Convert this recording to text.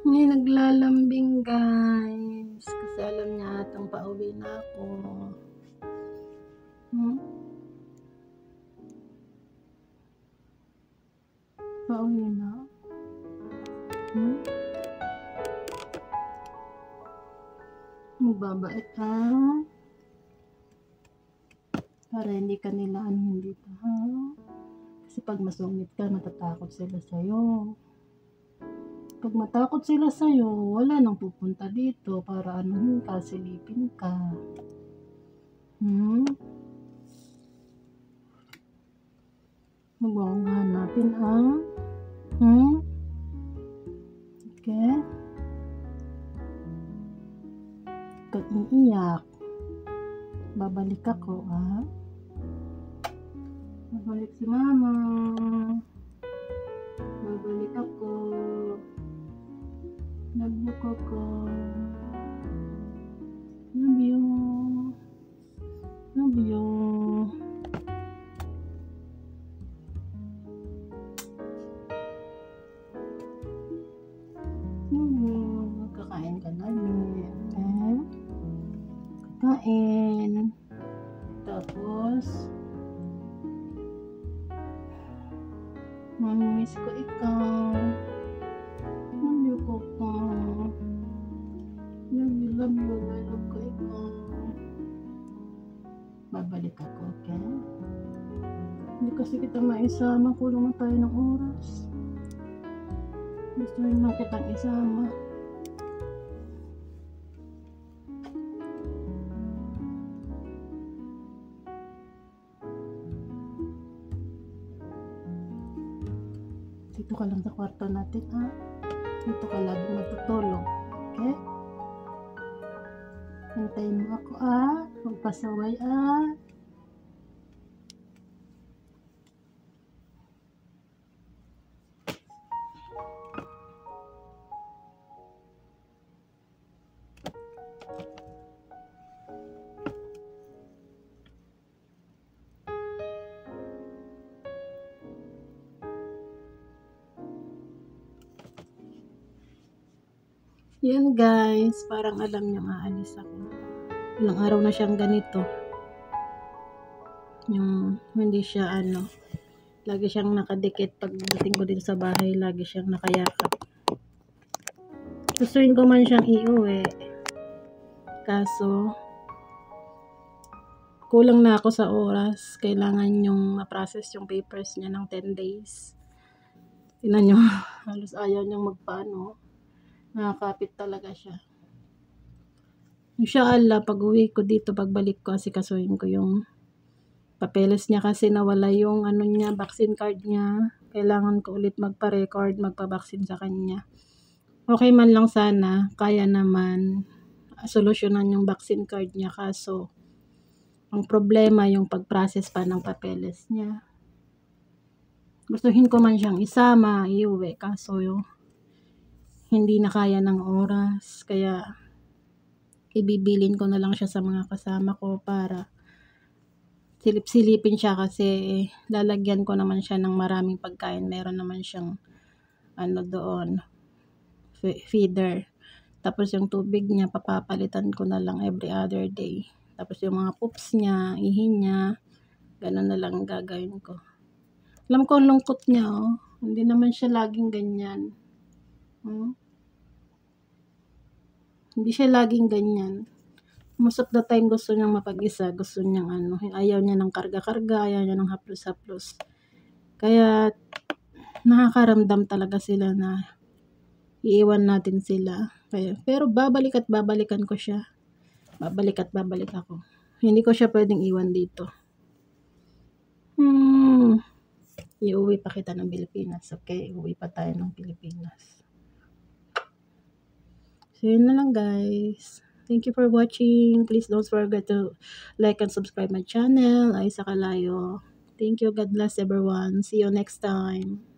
Hindi naglalambing guys. Kasi alam niya atang pauwi na ako. Pauwi na? Magbabait ha? Para hindi ka nila dito ha? Kasi pag masungit ka, matatakot sila sa'yo. Pag matakot sila sa'yo, wala nang pupunta dito para ka, silipin ka. Huwag hanapin Okay? Pag iiyak, babalik ako babalik si mama. Babalik ako. Love you, Coco. Love you. Love you. Kakain ka namin. Kakain. Tapos, mamimiss ko ikaw. Love you, Coco. Love you. Love ko ikaw. Babalik ako, okay? Hindi kasi kita maisama. Kulang na tayo ng oras. Gusto rin lang kitang isama. Dito ka lang sa kwarto natin dito ka lagi matutulog, okay? Hintayin mo ako magpasaway Yan guys, parang alam niyang aalis ako. Ilang araw na siyang ganito. Yung hindi siya lagi siyang nakadikit pagdating ko dito sa bahay, lagi siyang nakayakap. Gustuin ko man siyang iuwi. Kaso, kulang na ako sa oras. Kailangan yung ma-process yung papers niya ng 10 days. Tingnan nyo, halos ayaw niyang magpaano. Nakakapit talaga siya. Inshallah, pag uwi ko dito, pagbalik ko, asikasuhin ko yung papeles niya kasi nawala yung niya, vaccine card niya. Kailangan ko ulit magpa-record, magpa-vaccine sa kanya. Okay man lang sana, kaya naman solusyonan yung vaccine card niya. Kaso, ang problema yung pag-process pa ng papeles niya. Gustuhin ko man siyang isama, iuwi. Kaso hindi na kaya ng oras. Kaya, ibibilin ko na lang siya sa mga kasama ko para silip-silipin siya kasi lalagyan ko naman siya ng maraming pagkain. Meron naman siyang doon, feeder. Tapos yung tubig niya, papapalitan ko na lang every other day. Tapos yung mga poops niya, ihi niya, ganun na lang gagawin ko. Alam ko ang lungkot niya, Hindi naman siya laging ganyan. Hindi siya laging ganyan. Most of the time gusto niyang mapag-isa, gusto niyang ayaw niya ng karga-karga, ayaw niya ng haplos-haplos. Kaya nakakaramdam talaga sila na iiwan natin sila. Pero babalik at babalikan ko siya. Babalik at babalik ako. Hindi ko siya pwedeng iwan dito. Iuwi pa kita ng Pilipinas, okay? Iuwi pa tayo ng Pilipinas. So, yun na lang guys. Thank you for watching. Please don't forget to like and subscribe my channel. Aisa Kalayo. Thank you. God bless everyone. See you next time.